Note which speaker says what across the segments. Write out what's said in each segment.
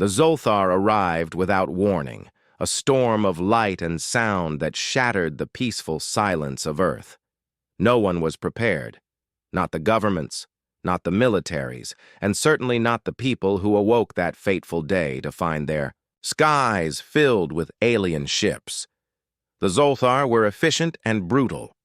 Speaker 1: The Zolthar arrived without warning, a storm of light and sound that shattered the peaceful silence of Earth. No one was prepared. Not the governments, not the militaries, and certainly not the people who awoke that fateful day to find their skies filled with alien ships. The Zolthar were efficient and brutal.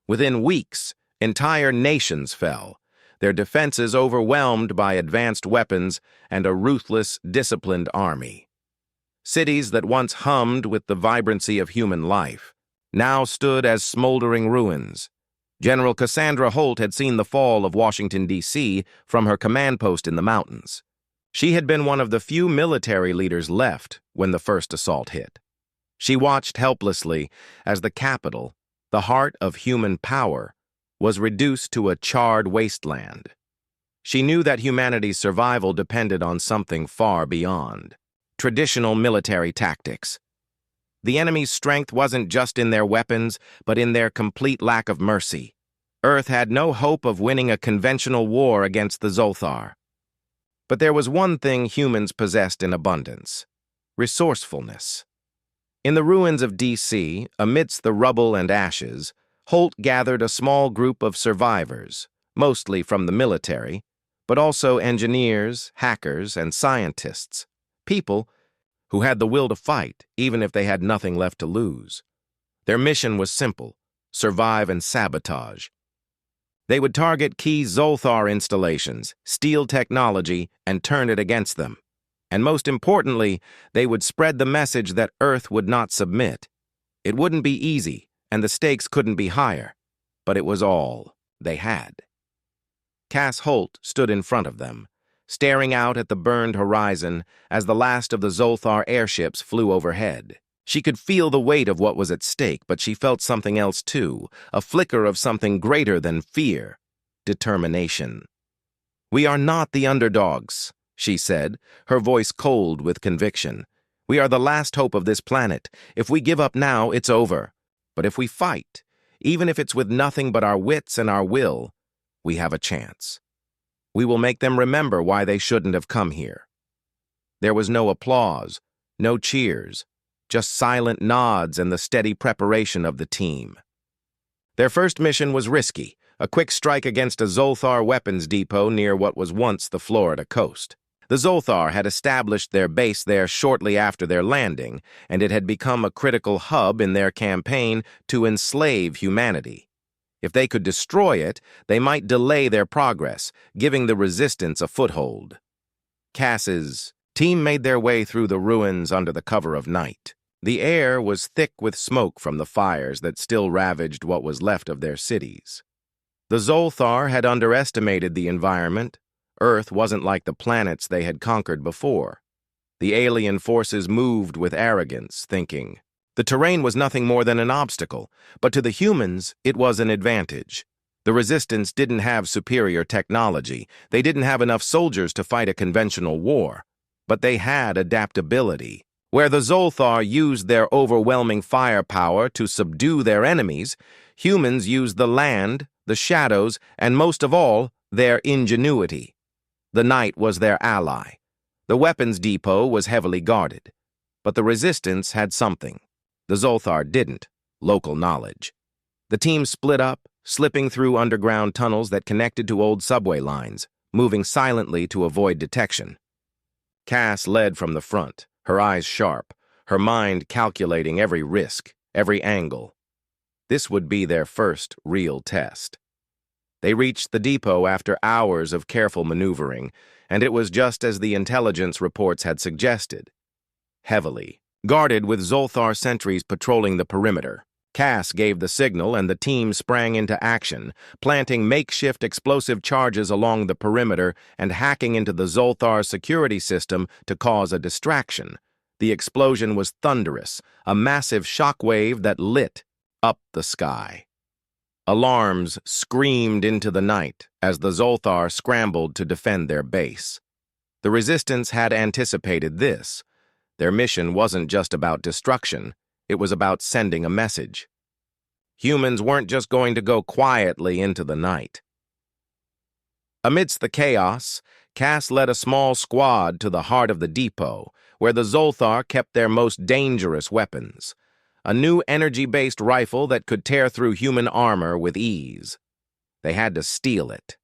Speaker 1: Within weeks, entire nations fell, their defenses overwhelmed by advanced weapons and a ruthless, disciplined army. Cities that once hummed with the vibrancy of human life now stood as smoldering ruins. General Cassandra Holt had seen the fall of Washington, D.C. from her command post in the mountains. She had been one of the few military leaders left when the first assault hit. She watched helplessly as the capital, the heart of human power, was reduced to a charred wasteland. She knew that humanity's survival depended on something far beyond traditional military tactics. The enemy's strength wasn't just in their weapons, but in their complete lack of mercy. Earth had no hope of winning a conventional war against the Zolthar. But there was one thing humans possessed in abundance: resourcefulness. In the ruins of D.C., amidst the rubble and ashes, Holt gathered a small group of survivors, mostly from the military, but also engineers, hackers, and scientists, people who had the will to fight even if they had nothing left to lose. Their mission was simple: survive and sabotage. They would target key Zolthar installations, steal technology, and turn it against them. And most importantly, they would spread the message that Earth would not submit. It wouldn't be easy, and the stakes couldn't be higher, but it was all they had. Cass Holt stood in front of them, staring out at the burned horizon as the last of the Zolthar airships flew overhead. She could feel the weight of what was at stake, but she felt something else too, a flicker of something greater than fear: determination. "We are not the underdogs," she said, her voice cold with conviction. "We are the last hope of this planet. If we give up now, it's over. But if we fight, even if it's with nothing but our wits and our will, we have a chance. We will make them remember why they shouldn't have come here." There was no applause, no cheers, just silent nods and the steady preparation of the team. Their first mission was risky: a quick strike against a Zolthar weapons depot near what was once the Florida coast. The Zolthar had established their base there shortly after their landing, and it had become a critical hub in their campaign to enslave humanity. If they could destroy it, they might delay their progress, giving the resistance a foothold. Cass's team made their way through the ruins under the cover of night. The air was thick with smoke from the fires that still ravaged what was left of their cities. The Zolthar had underestimated the environment. Earth wasn't like the planets they had conquered before. The alien forces moved with arrogance, thinking the terrain was nothing more than an obstacle, but to the humans, it was an advantage. The resistance didn't have superior technology. They didn't have enough soldiers to fight a conventional war, but they had adaptability. Where the Zolthar used their overwhelming firepower to subdue their enemies, humans used the land, the shadows, and most of all, their ingenuity. The night was their ally. The weapons depot was heavily guarded. But the resistance had something. The Zolthar didn't: local knowledge. The team split up, slipping through underground tunnels that connected to old subway lines, moving silently to avoid detection. Cass led from the front, her eyes sharp, her mind calculating every risk, every angle. This would be their first real test. They reached the depot after hours of careful maneuvering, and it was just as the intelligence reports had suggested: heavily guarded, with Zolthar sentries patrolling the perimeter. Cass gave the signal and the team sprang into action, planting makeshift explosive charges along the perimeter and hacking into the Zolthar security system to cause a distraction. The explosion was thunderous, a massive shockwave that lit up the sky. Alarms screamed into the night as the Zolthar scrambled to defend their base. The resistance had anticipated this. Their mission wasn't just about destruction. It was about sending a message. Humans weren't just going to go quietly into the night. Amidst the chaos, Cass led a small squad to the heart of the depot, where the Zolthar kept their most dangerous weapons. A new energy-based rifle that could tear through human armor with ease. They had to steal it.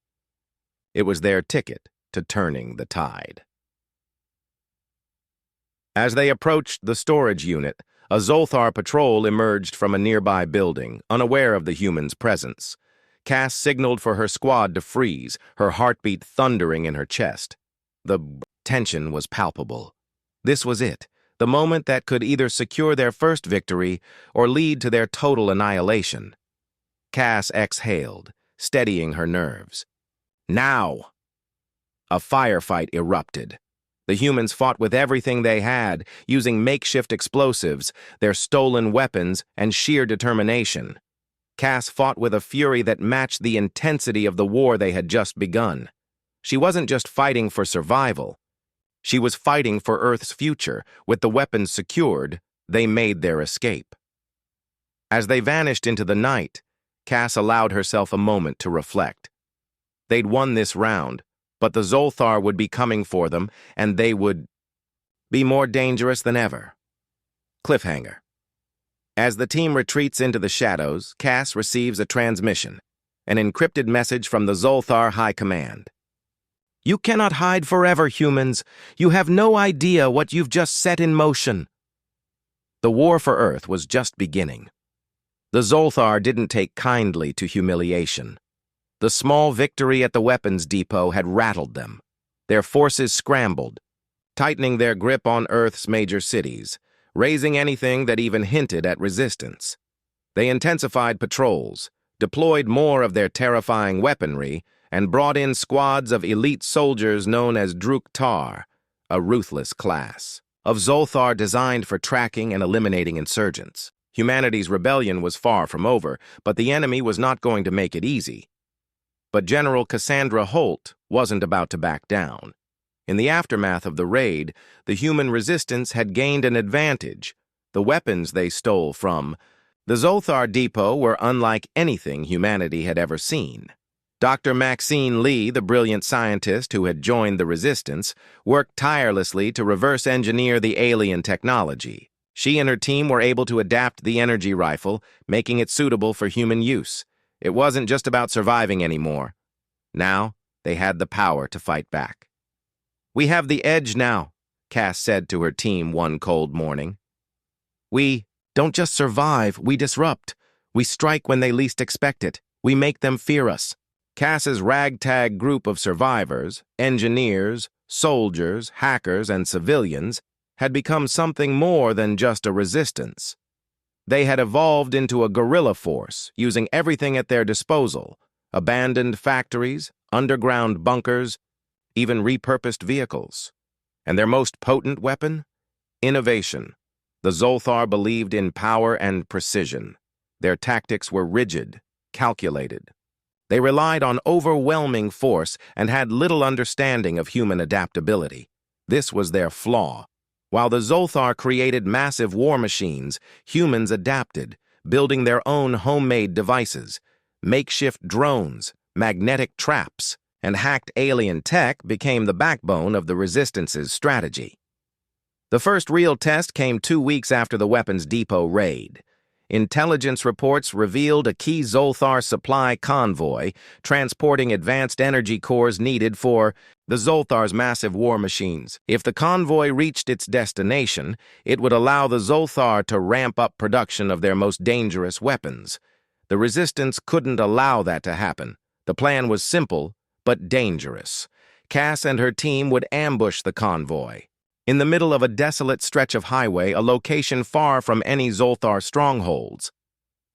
Speaker 1: It was their ticket to turning the tide. As they approached the storage unit, a Zolthar patrol emerged from a nearby building, unaware of the humans' presence. Cass signaled for her squad to freeze, her heartbeat thundering in her chest. The tension was palpable. This was it, the moment that could either secure their first victory or lead to their total annihilation. Cass exhaled, steadying her nerves. Now! A firefight erupted. The humans fought with everything they had, using makeshift explosives, their stolen weapons, and sheer determination. Cass fought with a fury that matched the intensity of the war they had just begun. She wasn't just fighting for survival. She was fighting for Earth's future. With the weapons secured, they made their escape. As they vanished into the night, Cass allowed herself a moment to reflect. They'd won this round, but the Zolthar would be coming for them, and they would be more dangerous than ever. Cliffhanger. As the team retreats into the shadows, Cass receives a transmission, an encrypted message from the Zolthar High Command. "You cannot hide forever, humans. You have no idea what you've just set in motion." The war for Earth was just beginning. The Zolthar didn't take kindly to humiliation. The small victory at the weapons depot had rattled them. Their forces scrambled, tightening their grip on Earth's major cities, raising anything that even hinted at resistance. They intensified patrols, deployed more of their terrifying weaponry, and brought in squads of elite soldiers known as Druk-Tar, a ruthless class of Zolthar designed for tracking and eliminating insurgents. Humanity's rebellion was far from over, but the enemy was not going to make it easy. But General Cassandra Holt wasn't about to back down. In the aftermath of the raid, the human resistance had gained an advantage. The weapons they stole from the Zolthar depot were unlike anything humanity had ever seen. Dr. Maxine Lee, the brilliant scientist who had joined the resistance, worked tirelessly to reverse engineer the alien technology. She and her team were able to adapt the energy rifle, making it suitable for human use. It wasn't just about surviving anymore. Now, they had the power to fight back. "We have the edge now," Cass said to her team one cold morning. "We don't just survive, we disrupt. We strike when they least expect it. We make them fear us." Cass's ragtag group of survivors, engineers, soldiers, hackers, and civilians, had become something more than just a resistance. They had evolved into a guerrilla force, using everything at their disposal: abandoned factories, underground bunkers, even repurposed vehicles. And their most potent weapon? Innovation. The Zolthar believed in power and precision. Their tactics were rigid, calculated. They relied on overwhelming force and had little understanding of human adaptability. This was their flaw. While the Zolthar created massive war machines, humans adapted, building their own homemade devices. Makeshift drones, magnetic traps, and hacked alien tech became the backbone of the Resistance's strategy. The first real test came 2 weeks after the weapons depot raid. Intelligence reports revealed a key Zolthar supply convoy transporting advanced energy cores needed for the Zolthar's massive war machines. If the convoy reached its destination, it would allow the Zolthar to ramp up production of their most dangerous weapons. The Resistance couldn't allow that to happen. The plan was simple, but dangerous. Cass and her team would ambush the convoy. In the middle of a desolate stretch of highway, a location far from any Zolthar strongholds.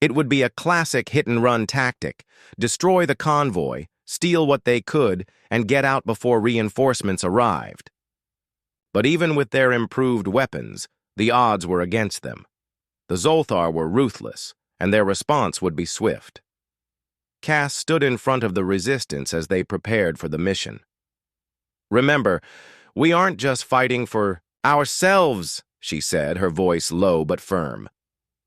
Speaker 1: It would be a classic hit-and-run tactic: destroy the convoy, steal what they could, and get out before reinforcements arrived. But even with their improved weapons, the odds were against them. The Zolthar were ruthless, and their response would be swift. Cass stood in front of the Resistance as they prepared for the mission. "Remember, we aren't just fighting for ourselves," she said, her voice low but firm.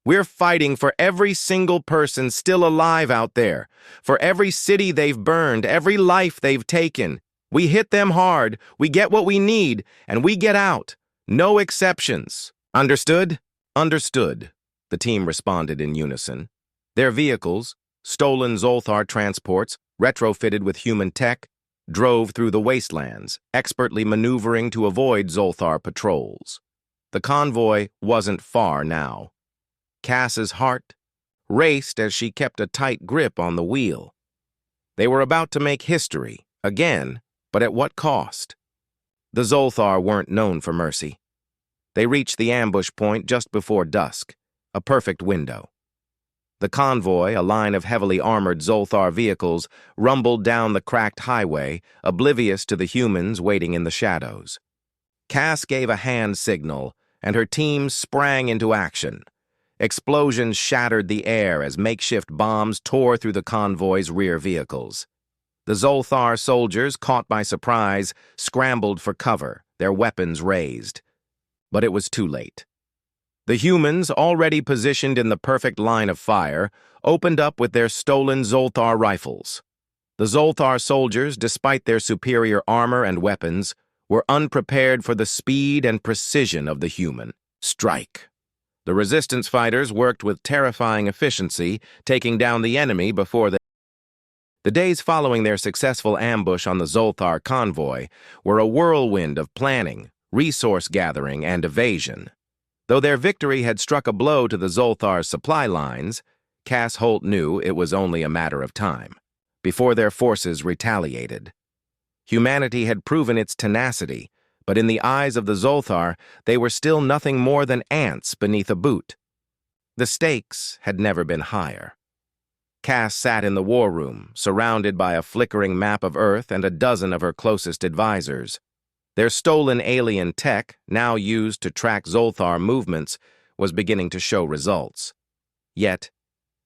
Speaker 1: "We're fighting for every single person still alive out there, for every city they've burned, every life they've taken. We hit them hard, we get what we need, and we get out. No exceptions. Understood? Understood, the team responded in unison. Their vehicles, stolen Zolthar transports, retrofitted with human tech, drove through the wastelands, expertly maneuvering to avoid Zolthar patrols. The convoy wasn't far now. Cass's heart raced as she kept a tight grip on the wheel. They were about to make history, again, but at what cost? The Zolthar weren't known for mercy. They reached the ambush point just before dusk, a perfect window. The convoy, a line of heavily armored Zolthar vehicles, rumbled down the cracked highway, oblivious to the humans waiting in the shadows. Cass gave a hand signal, and her team sprang into action. Explosions shattered the air as makeshift bombs tore through the convoy's rear vehicles. The Zolthar soldiers, caught by surprise, scrambled for cover, their weapons raised. But it was too late. The humans, already positioned in the perfect line of fire, opened up with their stolen Zolthar rifles. The Zolthar soldiers, despite their superior armor and weapons, were unprepared for the speed and precision of the human strike. The resistance fighters worked with terrifying efficiency, taking down the enemy before they... The days following their successful ambush on the Zolthar convoy were a whirlwind of planning, resource gathering, and evasion. Though their victory had struck a blow to the Zolthar's supply lines, Cass Holt knew it was only a matter of time, before their forces retaliated. Humanity had proven its tenacity, but in the eyes of the Zolthar, they were still nothing more than ants beneath a boot. The stakes had never been higher. Cass sat in the war room, surrounded by a flickering map of Earth and a dozen of her closest advisors. Their stolen alien tech, now used to track Zolthar movements, was beginning to show results. Yet,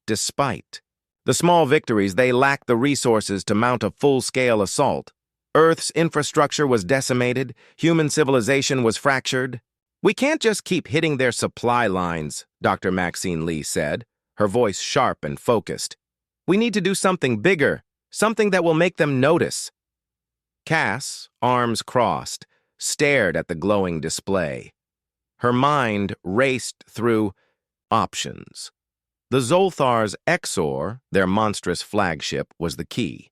Speaker 1: despite the small victories, they lacked the resources to mount a full-scale assault. Earth's infrastructure was decimated, human civilization was fractured. "We can't just keep hitting their supply lines," Dr. Maxine Lee said, her voice sharp and focused. "We need to do something bigger, something that will make them notice." Cass, arms crossed, stared at the glowing display. Her mind raced through options. The Zolthar's Exor, their monstrous flagship, was the key.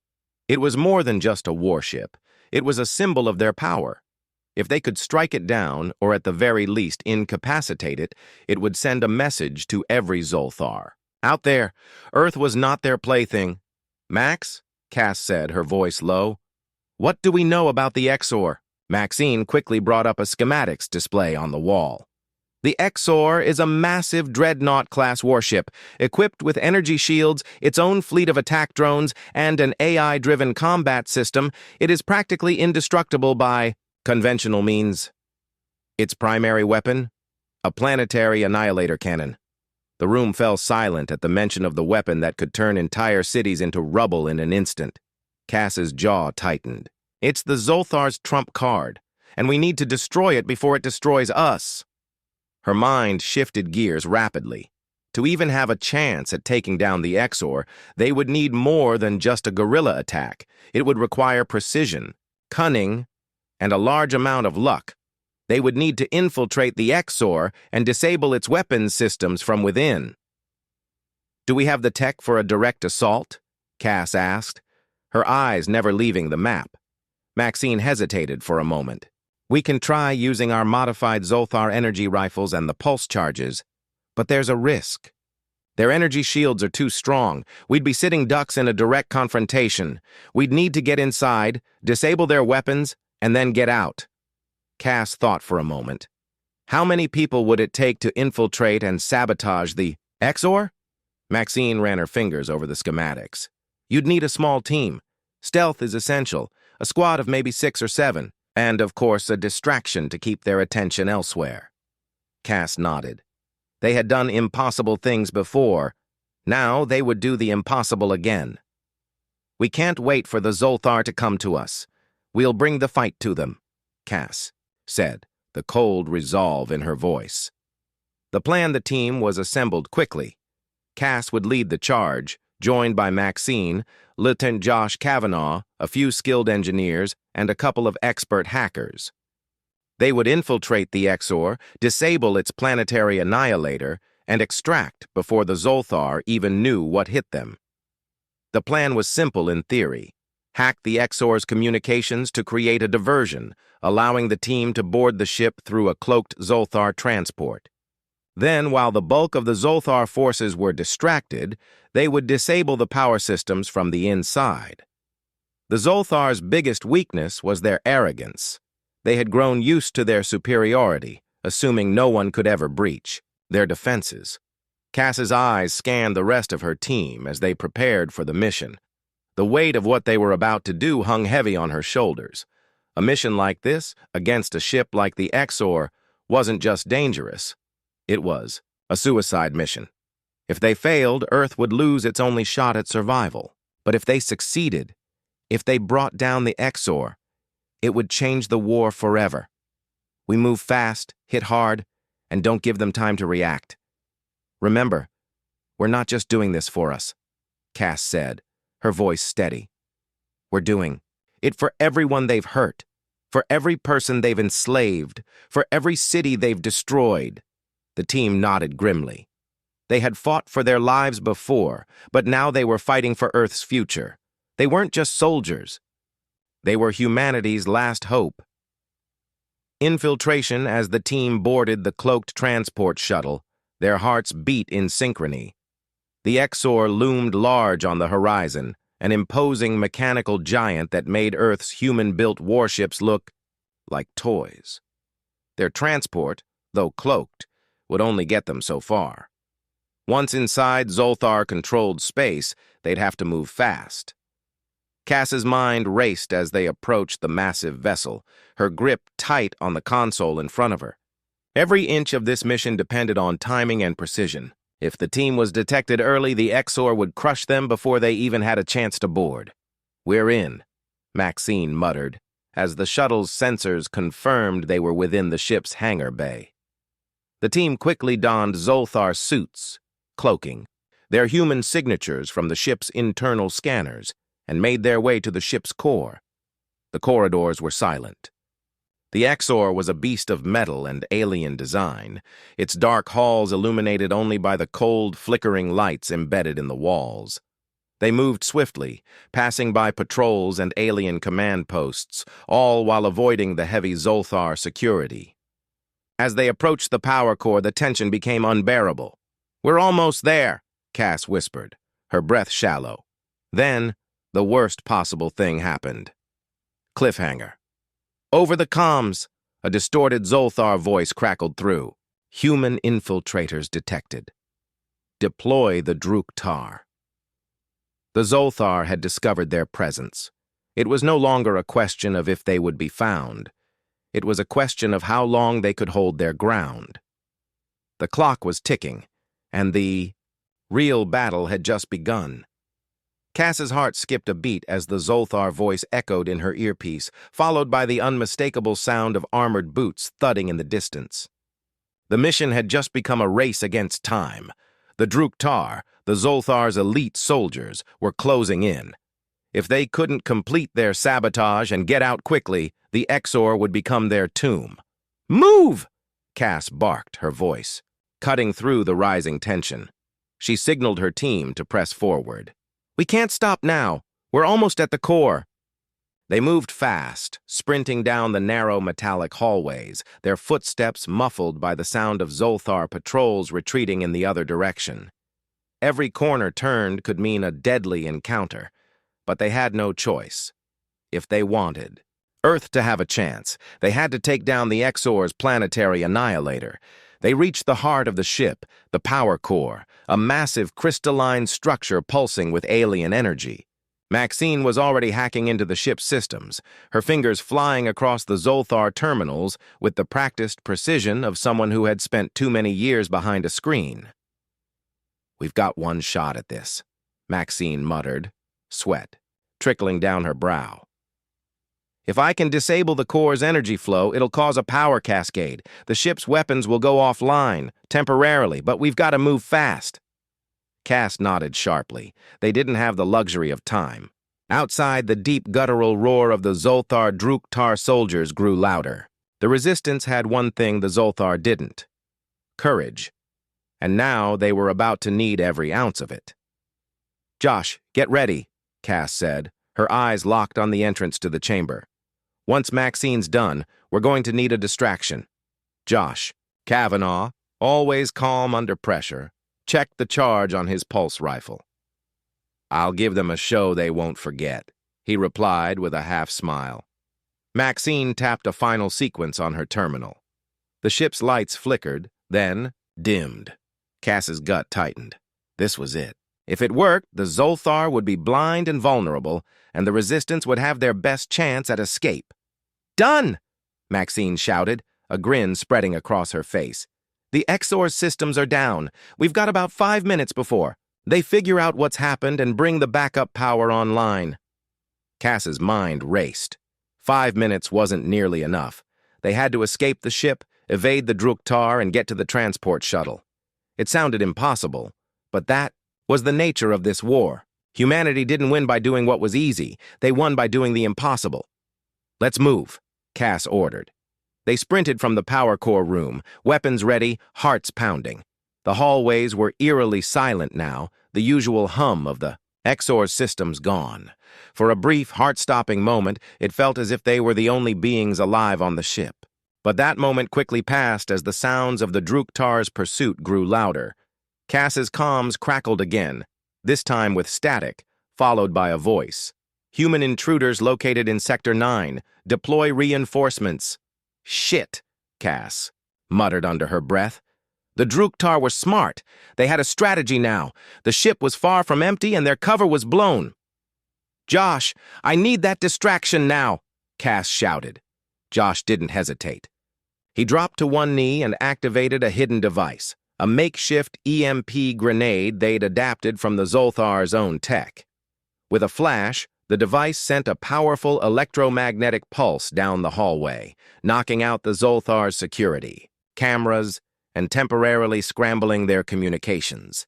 Speaker 1: It was more than just a warship. It was a symbol of their power. If they could strike it down, or at the very least incapacitate it, it would send a message to every Zolthar. Out there, Earth was not their plaything. "Max," Cass said, her voice low, "what do we know about the Exor?" Maxine quickly brought up a schematics display on the wall. "The Exor is a massive dreadnought-class warship, equipped with energy shields, its own fleet of attack drones, and an AI-driven combat system. It is practically indestructible by conventional means. Its primary weapon? A planetary annihilator cannon." The room fell silent at the mention of the weapon that could turn entire cities into rubble in an instant. Cass's jaw tightened. "It's the Zolthar's trump card, and we need to destroy it before it destroys us." Her mind shifted gears rapidly. To even have a chance at taking down the Exor, they would need more than just a guerrilla attack. It would require precision, cunning, and a large amount of luck. They would need to infiltrate the Exor and disable its weapons systems from within. "Do we have the tech for a direct assault?" Cass asked, her eyes never leaving the map. Maxine hesitated for a moment. "We can try using our modified Zolthar energy rifles and the pulse charges, but there's a risk. Their energy shields are too strong. We'd be sitting ducks in a direct confrontation. We'd need to get inside, disable their weapons, and then get out." Cass thought for a moment. How many people would it take to infiltrate and sabotage the Exor? Maxine ran her fingers over the schematics. "You'd need a small team. Stealth is essential, a squad of maybe 6 or 7, and, of course, a distraction to keep their attention elsewhere." Cass nodded. They had done impossible things before. Now they would do the impossible again. "We can't wait for the Zolthar to come to us. We'll bring the fight to them," Cass said, the cold resolve in her voice. The team was assembled quickly. Cass would lead the charge, joined by Maxine, Lieutenant Josh Kavanaugh, a few skilled engineers, and a couple of expert hackers. They would infiltrate the Exor, disable its planetary annihilator, and extract before the Zolthar even knew what hit them. The plan was simple in theory. Hack the Exor's communications to create a diversion, allowing the team to board the ship through a cloaked Zolthar transport. Then, while the bulk of the Zolthar forces were distracted, they would disable the power systems from the inside. The Zolthar's biggest weakness was their arrogance. They had grown used to their superiority, assuming no one could ever breach their defenses. Cass's eyes scanned the rest of her team as they prepared for the mission. The weight of what they were about to do hung heavy on her shoulders. A mission like this, against a ship like the Exor, wasn't just dangerous. It was a suicide mission. If they failed, Earth would lose its only shot at survival. But if they succeeded, if they brought down the Exor, it would change the war forever. We move fast, hit hard, and don't give them time to react. Remember, we're not just doing this for us, Cass said, her voice steady. We're doing it for everyone they've hurt, for every person they've enslaved, for every city they've destroyed. The team nodded grimly. They had fought for their lives before, but now they were fighting for Earth's future. They weren't just soldiers. They were humanity's last hope. Infiltration as the team boarded the cloaked transport shuttle, their hearts beat in synchrony. The Exor loomed large on the horizon, an imposing mechanical giant that made Earth's human-built warships look like toys. Their transport, though cloaked, would only get them so far. Once inside Zolthar-controlled space, they'd have to move fast. Cass's mind raced as they approached the massive vessel, her grip tight on the console in front of her. Every inch of this mission depended on timing and precision. If the team was detected early, the Exor would crush them before they even had a chance to board. "We're in," Maxine muttered, as the shuttle's sensors confirmed they were within the ship's hangar bay. The team quickly donned Zolthar suits, cloaking, their human signatures from the ship's internal scanners, and made their way to the ship's core. The corridors were silent. The Exor was a beast of metal and alien design, its dark halls illuminated only by the cold, flickering lights embedded in the walls. They moved swiftly, passing by patrols and alien command posts, all while avoiding the heavy Zolthar security. As they approached the power core, the tension became unbearable. "We're almost there," Cass whispered, her breath shallow. Then, the worst possible thing happened. Cliffhanger. Over the comms, a distorted Zolthar voice crackled through. "Human infiltrators detected. Deploy the Druk-Tar." The Zolthar had discovered their presence. It was no longer a question of if they would be found. It was a question of how long they could hold their ground. The clock was ticking, and the real battle had just begun. Cass's heart skipped a beat as the Zolthar voice echoed in her earpiece, followed by the unmistakable sound of armored boots thudding in the distance. The mission had just become a race against time. The Druk-Tar, the Zolthar's elite soldiers, were closing in. If they couldn't complete their sabotage and get out quickly, the Exor would become their tomb. "Move!" Cass barked, her voice cutting through the rising tension. She signaled her team to press forward. "We can't stop now. We're almost at the core." They moved fast, sprinting down the narrow metallic hallways, their footsteps muffled by the sound of Zolthar patrols retreating in the other direction. Every corner turned could mean a deadly encounter, but they had no choice. If they wanted Earth to have a chance, they had to take down the Exor's planetary annihilator. They reached the heart of the ship, the power core, a massive crystalline structure pulsing with alien energy. Maxine was already hacking into the ship's systems, her fingers flying across the Zolthar terminals with the practiced precision of someone who had spent too many years behind a screen. "We've got one shot at this," Maxine muttered, sweat trickling down her brow. "If I can disable the core's energy flow, it'll cause a power cascade. The ship's weapons will go offline, temporarily, but we've got to move fast." Cass nodded sharply. They didn't have the luxury of time. Outside, the deep guttural roar of the Zolthar Druktar soldiers grew louder. The resistance had one thing the Zolthar didn't: courage. And now they were about to need every ounce of it. "Josh, get ready," Cass said, her eyes locked on the entrance to the chamber. "Once Maxine's done, we're going to need a distraction." Josh, Kavanaugh, always calm under pressure, checked the charge on his pulse rifle. "I'll give them a show they won't forget," he replied with a half-smile. Maxine tapped a final sequence on her terminal. The ship's lights flickered, then dimmed. Cass's gut tightened. This was it. If it worked, the Zolthar would be blind and vulnerable, and the Resistance would have their best chance at escape. "Done!" Maxine shouted, a grin spreading across her face. "The Exor systems are down. We've got about 5 minutes before they figure out what's happened and bring the backup power online." Cass's mind raced. 5 minutes wasn't nearly enough. They had to escape the ship, evade the Druktar, and get to the transport shuttle. It sounded impossible, but that was the nature of this war. Humanity didn't win by doing what was easy. They won by doing the impossible. "Let's move," Cass ordered. They sprinted from the power core room, weapons ready, hearts pounding. The hallways were eerily silent now, the usual hum of the Exor systems gone. For a brief, heart-stopping moment, it felt as if they were the only beings alive on the ship. But that moment quickly passed as the sounds of the Druktar's pursuit grew louder. Cass's comms crackled again, this time with static, followed by a voice. "Human intruders located in Sector 9. Deploy reinforcements." "Shit," Cass muttered under her breath. The Druktar were smart. They had a strategy now. The ship was far from empty and their cover was blown. "Josh, I need that distraction now," Cass shouted. Josh didn't hesitate. He dropped to one knee and activated a hidden device, a makeshift EMP grenade they'd adapted from the Zolthar's own tech. With a flash, the device sent a powerful electromagnetic pulse down the hallway, knocking out the Zolthar's security, cameras, and temporarily scrambling their communications.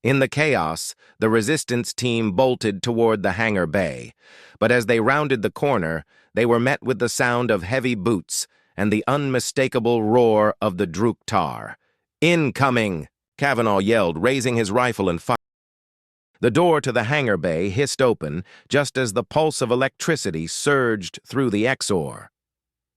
Speaker 1: In the chaos, the Resistance team bolted toward the hangar bay, but as they rounded the corner, they were met with the sound of heavy boots and the unmistakable roar of the Druktar. "Incoming!" Kavanaugh yelled, raising his rifle and firing. The door to the hangar bay hissed open just as the pulse of electricity surged through the Exor.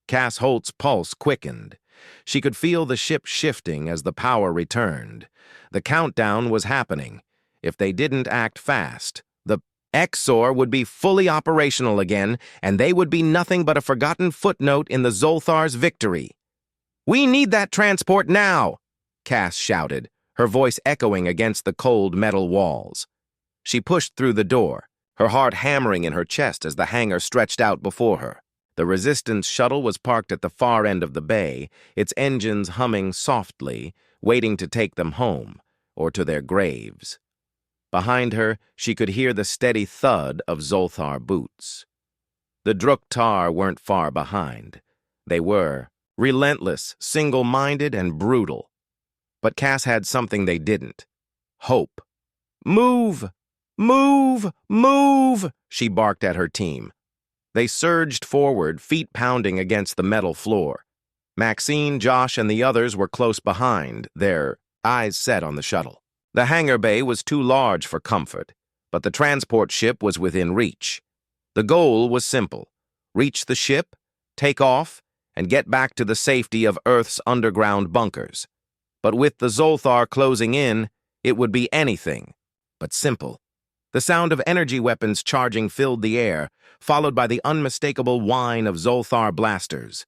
Speaker 1: Cass Holt's pulse quickened. She could feel the ship shifting as the power returned. The countdown was happening. If they didn't act fast, the Exor would be fully operational again, and they would be nothing but a forgotten footnote in the Zolthar's victory. "We need that transport now!" Cass shouted, her voice echoing against the cold metal walls. She pushed through the door, her heart hammering in her chest as the hangar stretched out before her. The Resistance shuttle was parked at the far end of the bay, its engines humming softly, waiting to take them home, or to their graves. Behind her, she could hear the steady thud of Zolthar boots. The Druktar weren't far behind. They were relentless, single-minded, and brutal. But Cass had something they didn't: hope. "Move! Move! Move!" she barked at her team. They surged forward, feet pounding against the metal floor. Maxine, Josh, and the others were close behind, their eyes set on the shuttle. The hangar bay was too large for comfort, but the transport ship was within reach. The goal was simple: reach the ship, take off, and get back to the safety of Earth's underground bunkers. But with the Zolthar closing in, it would be anything but simple. The sound of energy weapons charging filled the air, followed by the unmistakable whine of Zolthar blasters.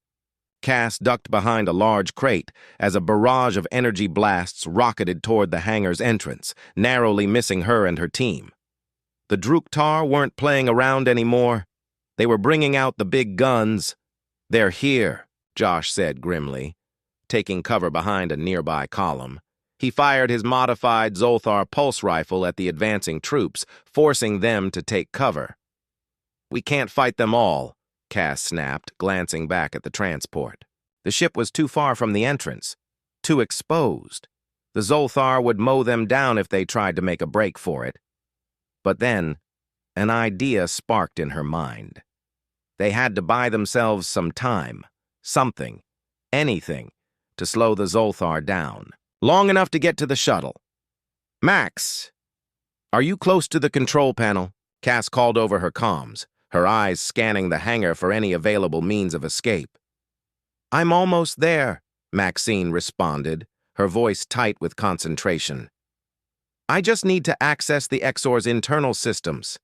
Speaker 1: Cass ducked behind a large crate as a barrage of energy blasts rocketed toward the hangar's entrance, narrowly missing her and her team. The Druktar weren't playing around anymore. They were bringing out the big guns. "They're here," Josh said grimly, taking cover behind a nearby column. He fired his modified Zolthar pulse rifle at the advancing troops, forcing them to take cover. "We can't fight them all," Cass snapped, glancing back at the transport. The ship was too far from the entrance, too exposed. The Zolthar would mow them down if they tried to make a break for it. But then, an idea sparked in her mind. They had to buy themselves some time, something, anything, to slow the Zolthar down. Long enough to get to the shuttle. "Max, are you close to the control panel?" Cass called over her comms, her eyes scanning the hangar for any available means of escape. "I'm almost there," Maxine responded, her voice tight with concentration. "I just need to access the Exor's internal systems.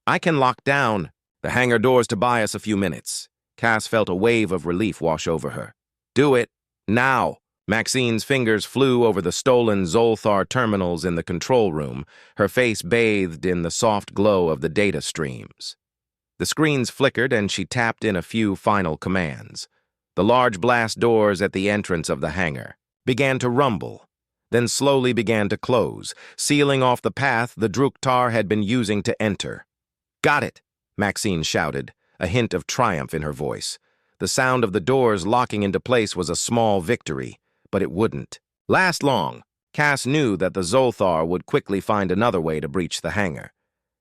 Speaker 1: I can lock down the hangar doors to buy us a few minutes." Cass felt a wave of relief wash over her. "Do it, now." Maxine's fingers flew over the stolen Zolthar terminals in the control room, her face bathed in the soft glow of the data streams. The screens flickered and she tapped in a few final commands. The large blast doors at the entrance of the hangar began to rumble, then slowly began to close, sealing off the path the Druktar had been using to enter. "Got it," Maxine shouted, a hint of triumph in her voice. The sound of the doors locking into place was a small victory, but it wouldn't last long. Cass knew that the Zolthar would quickly find another way to breach the hangar.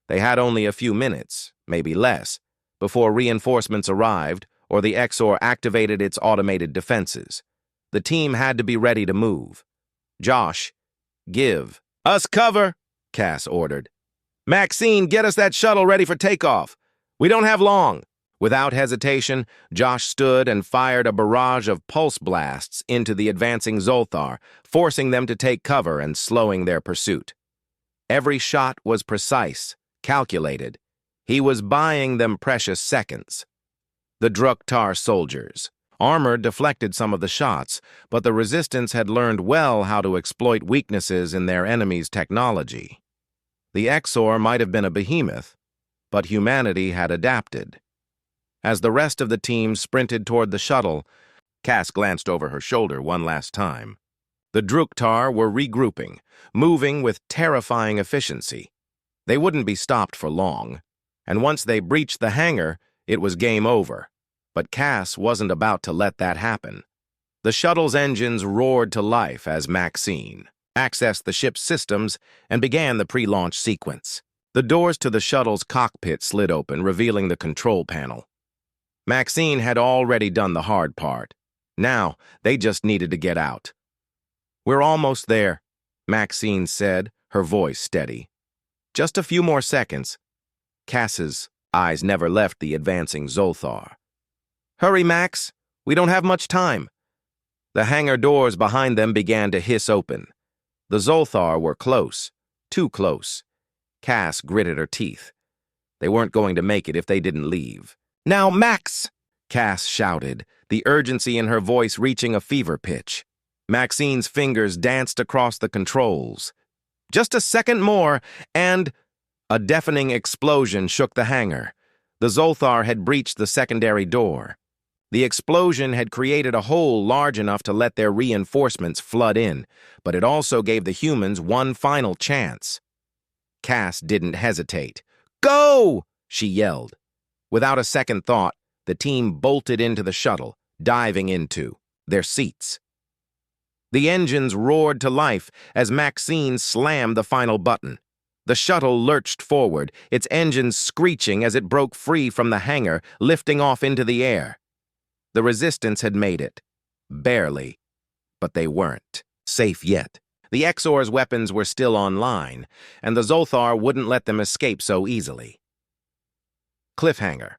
Speaker 1: They had only a few minutes, maybe less, before reinforcements arrived or the Exor activated its automated defenses. The team had to be ready to move. "Josh, give us cover," Cass ordered. "Maxine, get us that shuttle ready for takeoff. We don't have long." Without hesitation, Josh stood and fired a barrage of pulse blasts into the advancing Zolthar, forcing them to take cover and slowing their pursuit. Every shot was precise, calculated. He was buying them precious seconds. The Druktar soldiers, armored, deflected some of the shots, but the resistance had learned well how to exploit weaknesses in their enemy's technology. The Exor might have been a behemoth, but humanity had adapted. As the rest of the team sprinted toward the shuttle, Cass glanced over her shoulder one last time. The Druktar were regrouping, moving with terrifying efficiency. They wouldn't be stopped for long, and once they breached the hangar, it was game over. But Cass wasn't about to let that happen. The shuttle's engines roared to life as Maxine accessed the ship's systems and began the pre-launch sequence. The doors to the shuttle's cockpit slid open, revealing the control panel. Maxine had already done the hard part. Now, they just needed to get out. "We're almost there," Maxine said, her voice steady. "Just a few more seconds." Cass's eyes never left the advancing Zolthar. "Hurry, Max. We don't have much time." The hangar doors behind them began to hiss open. The Zolthar were close, too close. Cass gritted her teeth. They weren't going to make it if they didn't leave. "Now, Max!" Cass shouted, the urgency in her voice reaching a fever pitch. Maxine's fingers danced across the controls. Just a second more, and a deafening explosion shook the hangar. The Zolthar had breached the secondary door. The explosion had created a hole large enough to let their reinforcements flood in, but it also gave the humans one final chance. Cass didn't hesitate. "Go!" she yelled. Without a second thought, the team bolted into the shuttle, diving into their seats. The engines roared to life as Maxine slammed the final button. The shuttle lurched forward, its engines screeching as it broke free from the hangar, lifting off into the air. The resistance had made it. Barely. But they weren't safe yet. The Exor's weapons were still online, and the Zolthar wouldn't let them escape so easily. Cliffhanger.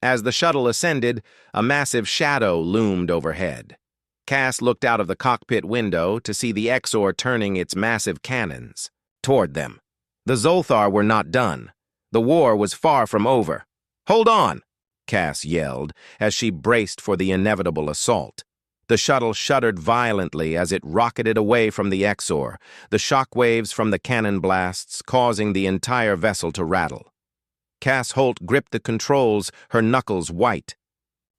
Speaker 1: As the shuttle ascended, a massive shadow loomed overhead. Cass looked out of the cockpit window to see the Exor turning its massive cannons toward them. The Zolthar were not done. The war was far from over. "Hold on!" Cass yelled as she braced for the inevitable assault. The shuttle shuddered violently as it rocketed away from the Exor, the shockwaves from the cannon blasts causing the entire vessel to rattle. Cass Holt gripped the controls, her knuckles white.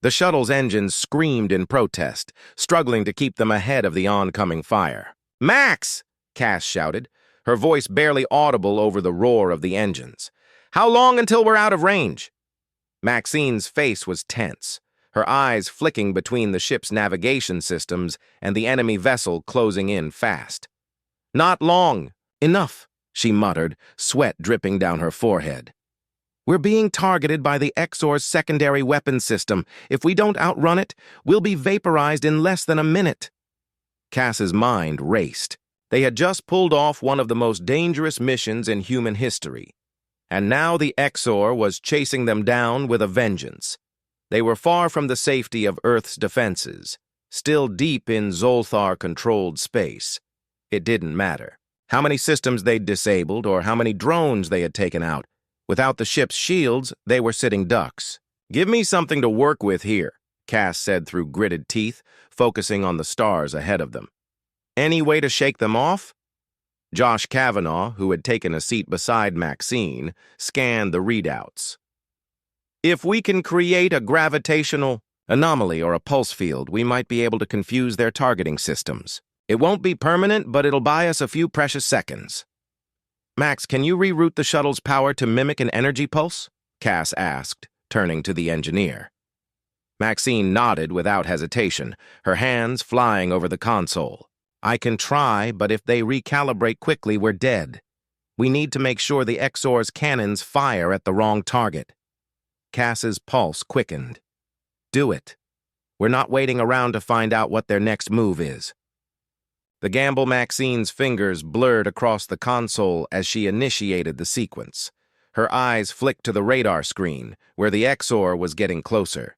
Speaker 1: The shuttle's engines screamed in protest, struggling to keep them ahead of the oncoming fire. "Max!" Cass shouted, her voice barely audible over the roar of the engines. "How long until we're out of range?" Maxine's face was tense, her eyes flicking between the ship's navigation systems and the enemy vessel closing in fast. "Not long. Enough," she muttered, sweat dripping down her forehead. "We're being targeted by the Exor's secondary weapon system. If we don't outrun it, we'll be vaporized in less than a minute." Cass's mind raced. They had just pulled off one of the most dangerous missions in human history. And now the Exor was chasing them down with a vengeance. They were far from the safety of Earth's defenses, still deep in Zolthar-controlled space. It didn't matter how many systems they'd disabled or how many drones they had taken out. Without the ship's shields, they were sitting ducks. "Give me something to work with here," Cass said through gritted teeth, focusing on the stars ahead of them. "Any way to shake them off?" Josh Kavanaugh, who had taken a seat beside Maxine, scanned the readouts. "If we can create a gravitational anomaly or a pulse field, we might be able to confuse their targeting systems. It won't be permanent, but it'll buy us a few precious seconds." "Max, can you reroute the shuttle's power to mimic an energy pulse?" Cass asked, turning to the engineer. Maxine nodded without hesitation, her hands flying over the console. "I can try, but if they recalibrate quickly, we're dead. We need to make sure the Exor's cannons fire at the wrong target." Cass's pulse quickened. "Do it. We're not waiting around to find out what their next move is." The gamble Maxine's fingers blurred across the console as she initiated the sequence. Her eyes flicked to the radar screen, where the Exor was getting closer.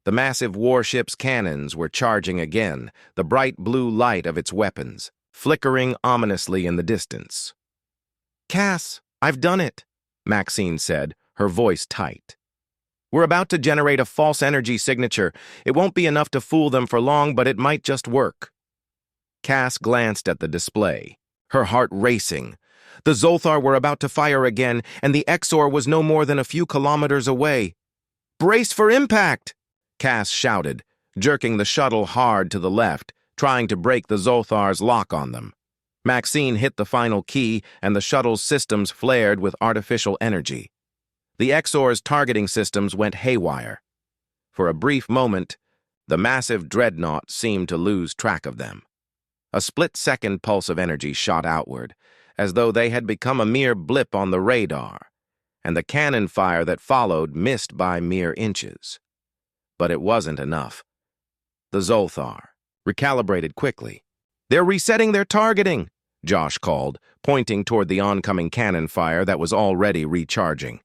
Speaker 1: The massive warship's cannons were charging again, the bright blue light of its weapons, flickering ominously in the distance. "Cass, I've done it," Maxine said, her voice tight. "We're about to generate a false energy signature. It won't be enough to fool them for long, but it might just work." Cass glanced at the display, her heart racing. The Zolthar were about to fire again, and the Exor was no more than a few kilometers away. "Brace for impact!" Cass shouted, jerking the shuttle hard to the left, trying to break the Zolthar's lock on them. Maxine hit the final key, and the shuttle's systems flared with artificial energy. The Exor's targeting systems went haywire. For a brief moment, the massive dreadnought seemed to lose track of them. A split-second pulse of energy shot outward, as though they had become a mere blip on the radar, and the cannon fire that followed missed by mere inches. But it wasn't enough. The Zolthar recalibrated quickly. "They're resetting their targeting," Josh called, pointing toward the oncoming cannon fire that was already recharging.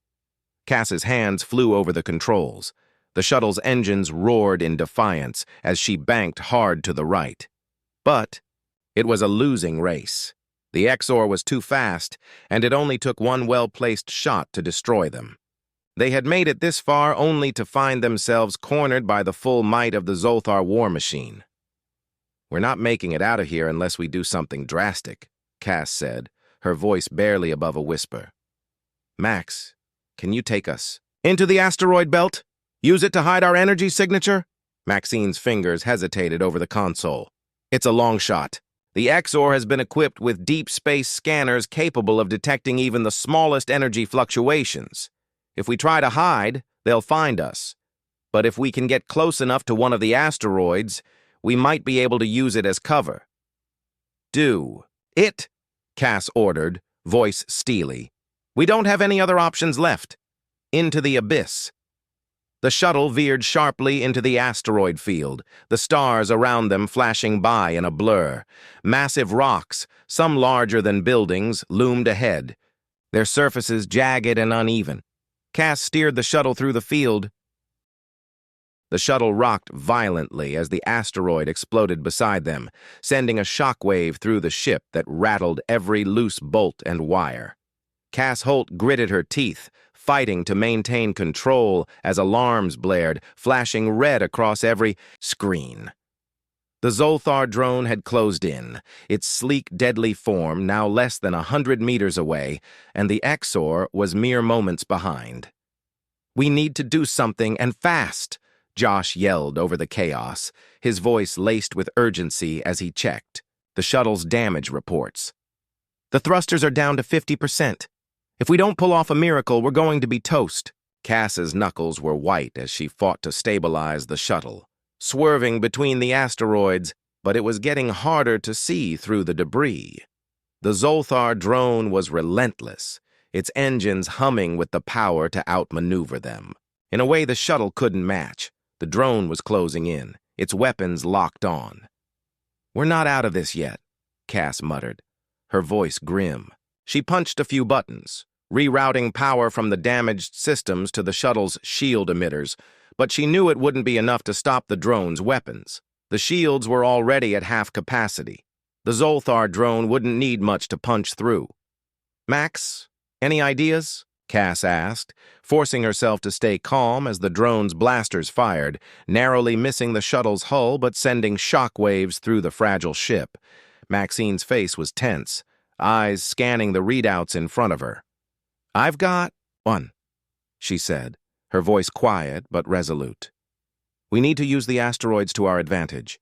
Speaker 1: Cass's hands flew over the controls. The shuttle's engines roared in defiance as she banked hard to the right. But it was a losing race. The Exor was too fast, and it only took one well-placed shot to destroy them. They had made it this far only to find themselves cornered by the full might of the Zolthar war machine. "We're not making it out of here unless we do something drastic," Cass said, her voice barely above a whisper. "Max, can you take us into the asteroid belt? Use it to hide our energy signature?" Maxine's fingers hesitated over the console. "It's a long shot. The Exor has been equipped with deep space scanners capable of detecting even the smallest energy fluctuations. If we try to hide, they'll find us. But if we can get close enough to one of the asteroids, we might be able to use it as cover." "Do it," Cass ordered, voice steely. "We don't have any other options left." Into the abyss. The shuttle veered sharply into the asteroid field, the stars around them flashing by in a blur. Massive rocks, some larger than buildings, loomed ahead, their surfaces jagged and uneven. Cass steered the shuttle through the field. The shuttle rocked violently as the asteroid exploded beside them, sending a shockwave through the ship that rattled every loose bolt and wire. Cass Holt gritted her teeth, fighting to maintain control as alarms blared, flashing red across every screen. The Zolthar drone had closed in, its sleek, deadly form now less than 100 meters away, and the Exor was mere moments behind. "We need to do something, and fast," Josh yelled over the chaos, his voice laced with urgency as he checked the shuttle's damage reports. "The thrusters are down to 50%. If we don't pull off a miracle, we're going to be toast." Cass's knuckles were white as she fought to stabilize the shuttle, swerving between the asteroids, but it was getting harder to see through the debris. The Zolthar drone was relentless, its engines humming with the power to outmaneuver them. In a way the shuttle couldn't match, the drone was closing in, its weapons locked on. "We're not out of this yet," Cass muttered, her voice grim. She punched a few buttons, rerouting power from the damaged systems to the shuttle's shield emitters, but she knew it wouldn't be enough to stop the drone's weapons. The shields were already at half capacity. The Zolthar drone wouldn't need much to punch through. "Max, any ideas?" Cass asked, forcing herself to stay calm as the drone's blasters fired, narrowly missing the shuttle's hull but sending shockwaves through the fragile ship. Maxine's face was tense, eyes scanning the readouts in front of her. "I've got one," she said, her voice quiet but resolute. "We need to use the asteroids to our advantage.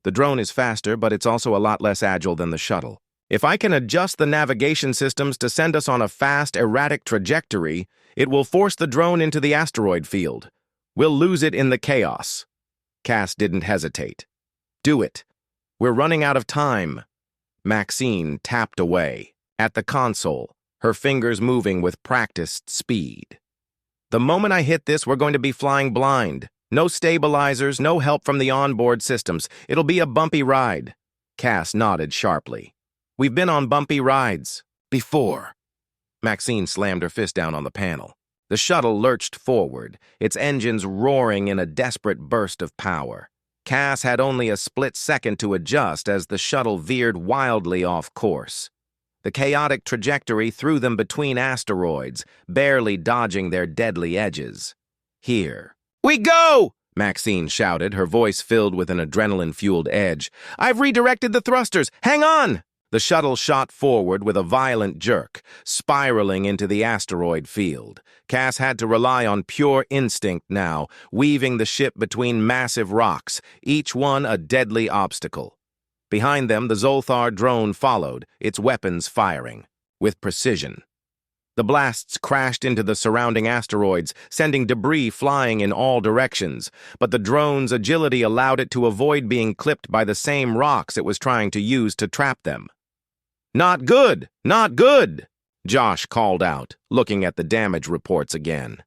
Speaker 1: The drone is faster, but it's also a lot less agile than the shuttle. If I can adjust the navigation systems to send us on a fast, erratic trajectory, it will force the drone into the asteroid field. We'll lose it in the chaos." Cass didn't hesitate. "Do it. We're running out of time." Maxine tapped away, at the console, her fingers moving with practiced speed. "The moment I hit this, we're going to be flying blind. No stabilizers, no help from the onboard systems. It'll be a bumpy ride." Cass nodded sharply. "We've been on bumpy rides before." Maxine slammed her fist down on the panel. The shuttle lurched forward, its engines roaring in a desperate burst of power. Cass had only a split second to adjust as the shuttle veered wildly off course. The chaotic trajectory threw them between asteroids, barely dodging their deadly edges. "Here we go!" Maxine shouted, her voice filled with an adrenaline-fueled edge. "I've redirected the thrusters! Hang on!" The shuttle shot forward with a violent jerk, spiraling into the asteroid field. Cass had to rely on pure instinct now, weaving the ship between massive rocks, each one a deadly obstacle. Behind them, the Zolthar drone followed, its weapons firing, with precision. The blasts crashed into the surrounding asteroids, sending debris flying in all directions, but the drone's agility allowed it to avoid being clipped by the same rocks it was trying to use to trap them. "Not good! Not good!" Josh called out, looking at the damage reports again.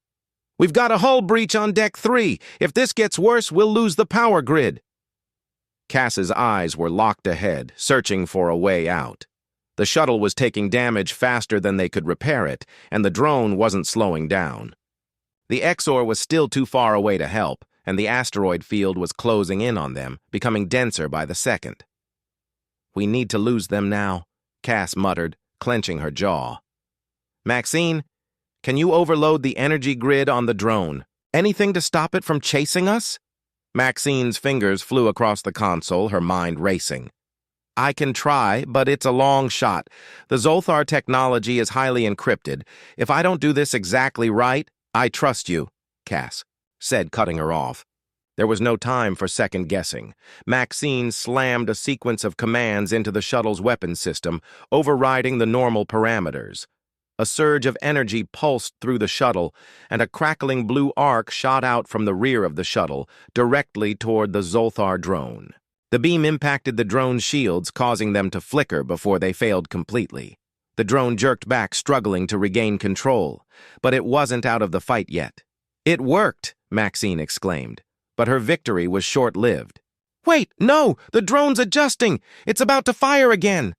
Speaker 1: "We've got a hull breach on Deck 3. If this gets worse, we'll lose the power grid." Cass's eyes were locked ahead, searching for a way out. The shuttle was taking damage faster than they could repair it, and the drone wasn't slowing down. The Exor was still too far away to help, and the asteroid field was closing in on them, becoming denser by the second. "We need to lose them now," Cass muttered, clenching her jaw. "Maxine, can you overload the energy grid on the drone? Anything to stop it from chasing us?" Maxine's fingers flew across the console, her mind racing. "I can try, but it's a long shot. The Zolthar technology is highly encrypted. If I don't do this exactly right, I trust you," Cass said, cutting her off. There was no time for second-guessing. Maxine slammed a sequence of commands into the shuttle's weapons system, overriding the normal parameters. A surge of energy pulsed through the shuttle, and a crackling blue arc shot out from the rear of the shuttle, directly toward the Zolthar drone. The beam impacted the drone's shields, causing them to flicker before they failed completely. The drone jerked back, struggling to regain control, but it wasn't out of the fight yet. "It worked!" Maxine exclaimed. But her victory was short-lived. "Wait, no! The drone's adjusting! It's about to fire again!"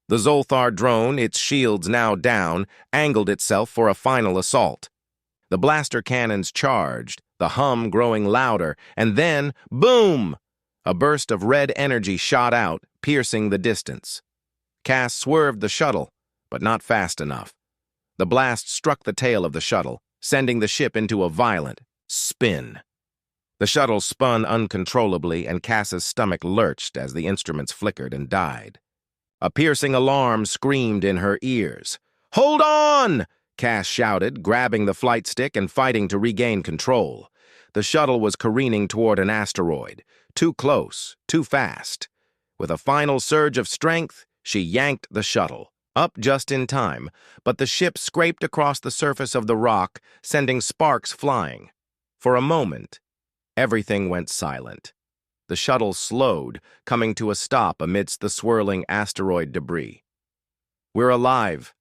Speaker 1: The Zolthar drone, its shields now down, angled itself for a final assault. The blaster cannons charged, the hum growing louder, and then, boom! A burst of red energy shot out, piercing the distance. Cass swerved the shuttle, but not fast enough. The blast struck the tail of the shuttle, sending the ship into a violent spin. The shuttle spun uncontrollably, and Cass's stomach lurched as the instruments flickered and died. A piercing alarm screamed in her ears. "Hold on!" Cass shouted, grabbing the flight stick and fighting to regain control. The shuttle was careening toward an asteroid. Too close, too fast. With a final surge of strength, she yanked the shuttle. Up just in time, but the ship scraped across the surface of the rock, sending sparks flying. For a moment, everything went silent. The shuttle slowed, coming to a stop amidst the swirling asteroid debris. "We're alive,"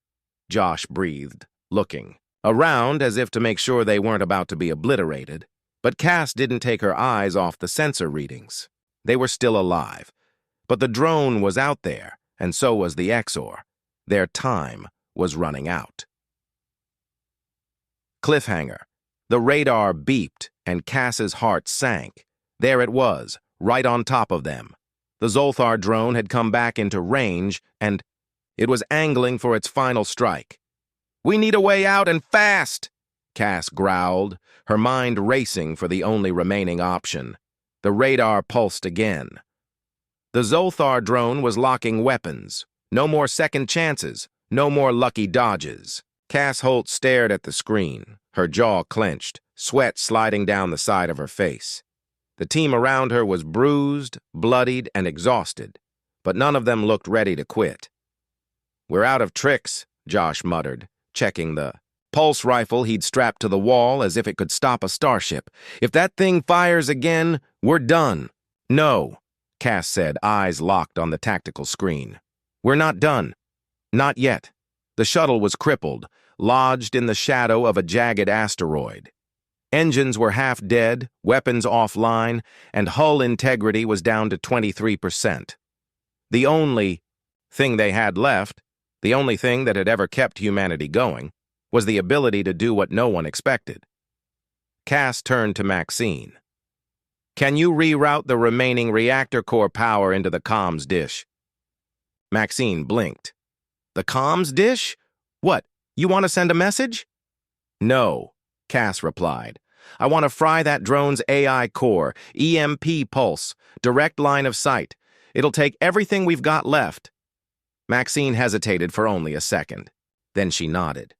Speaker 1: Josh breathed, looking around as if to make sure they weren't about to be obliterated. But Cass didn't take her eyes off the sensor readings. They were still alive. But the drone was out there, and so was the Exor. Their time was running out. Cliffhanger. The radar beeped, and Cass's heart sank. There it was, right on top of them. The Zolthar drone had come back into range, and it was angling for its final strike. "We need a way out, and fast!" Cass growled, her mind racing for the only remaining option. The radar pulsed again. The Zolthar drone was locking weapons. No more second chances, no more lucky dodges. Cass Holt stared at the screen, her jaw clenched, sweat sliding down the side of her face. The team around her was bruised, bloodied, and exhausted, but none of them looked ready to quit. "We're out of tricks," Josh muttered, checking the pulse rifle he'd strapped to the wall as if it could stop a starship. "If that thing fires again, we're done." "No," Cass said, eyes locked on the tactical screen. "We're not done. Not yet." The shuttle was crippled, lodged in the shadow of a jagged asteroid. Engines were half dead, weapons offline, and hull integrity was down to 23%. The only thing they had left, the only thing that had ever kept humanity going, was the ability to do what no one expected. Cass turned to Maxine. "Can you reroute the remaining reactor core power into the comms dish?" Maxine blinked. "The comms dish? What, you want to send a message?" "No," Cass replied. "I want to fry that drone's AI core, EMP pulse, direct line of sight. It'll take everything we've got left." Maxine hesitated for only a second. Then she nodded.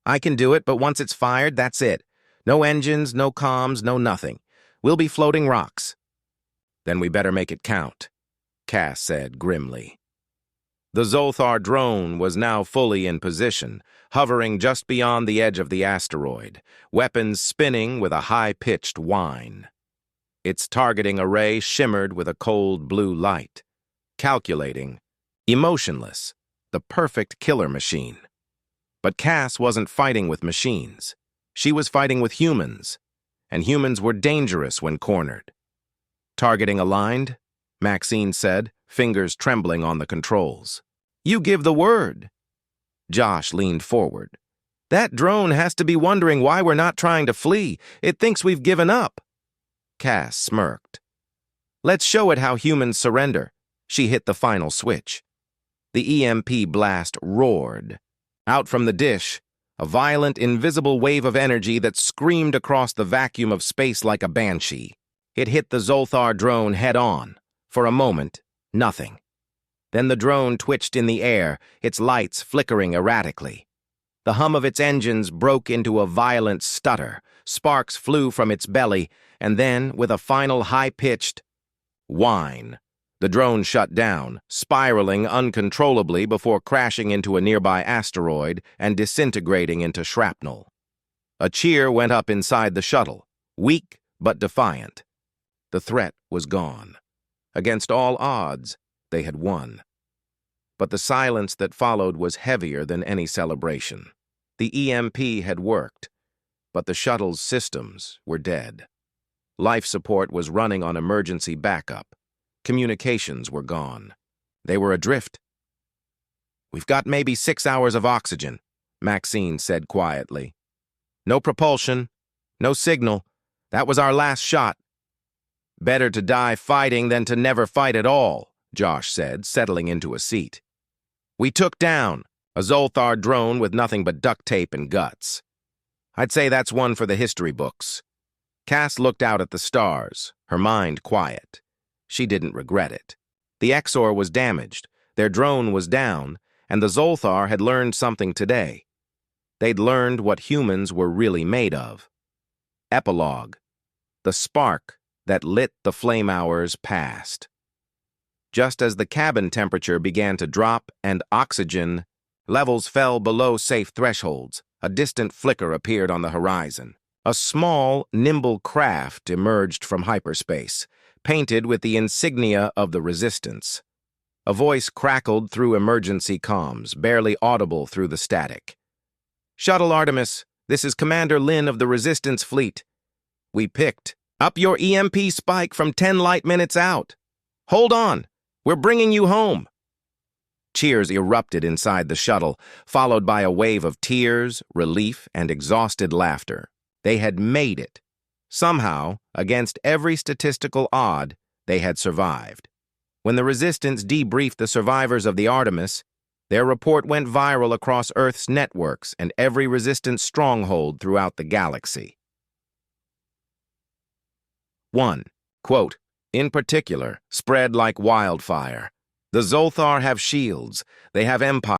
Speaker 1: "I can do it, but once it's fired, that's it. No engines, no comms, no nothing. We'll be floating rocks." "Then we better make it count," Cass said grimly. The Zolthar drone was now fully in position, hovering just beyond the edge of the asteroid, weapons spinning with a high-pitched whine. Its targeting array shimmered with a cold blue light, calculating, emotionless, the perfect killer machine. But Cass wasn't fighting with machines. She was fighting with humans, and humans were dangerous when cornered. "Targeting aligned," Maxine said, fingers trembling on the controls. "You give the word." Josh leaned forward. "That drone has to be wondering why we're not trying to flee. It thinks we've given up." Cass smirked. "Let's show it how humans surrender." She hit the final switch. The EMP blast roared. Out from the dish, a violent, invisible wave of energy that screamed across the vacuum of space like a banshee. It hit the Zolthar drone head-on. For a moment, nothing. Then the drone twitched in the air, its lights flickering erratically. The hum of its engines broke into a violent stutter. Sparks flew from its belly, and then, with a final high-pitched whine, the drone shut down, spiraling uncontrollably before crashing into a nearby asteroid and disintegrating into shrapnel. A cheer went up inside the shuttle, weak but defiant. The threat was gone. Against all odds, they had won. But the silence that followed was heavier than any celebration. The EMP had worked, but the shuttle's systems were dead. Life support was running on emergency backup. Communications were gone. They were adrift. "We've got maybe 6 hours of oxygen," Maxine said quietly. "No propulsion, no signal. That was our last shot." "Better to die fighting than to never fight at all," Josh said, settling into a seat. "We took down a Zolthar drone with nothing but duct tape and guts. I'd say that's one for the history books." Cass looked out at the stars, her mind quiet. She didn't regret it. The Exor was damaged, their drone was down, and the Zolthar had learned something today. They'd learned what humans were really made of. Epilogue. The spark that lit the flame hours passed. Just as the cabin temperature began to drop and oxygen Levels fell below safe thresholds. A distant flicker appeared on the horizon. A small, nimble craft emerged from hyperspace, painted with the insignia of the Resistance. A voice crackled through emergency comms, barely audible through the static. "Shuttle Artemis, this is Commander Lin of the Resistance Fleet. We picked up your EMP spike from 10 light minutes out. Hold on, we're bringing you home." Cheers erupted inside the shuttle, followed by a wave of tears, relief, and exhausted laughter. They had made it. Somehow, against every statistical odd, they had survived. When the Resistance debriefed the survivors of the Artemis, their report went viral across Earth's networks and every Resistance stronghold throughout the galaxy. 1. Quote, "In particular, spread like wildfire. The Zolthar have shields. They have empire.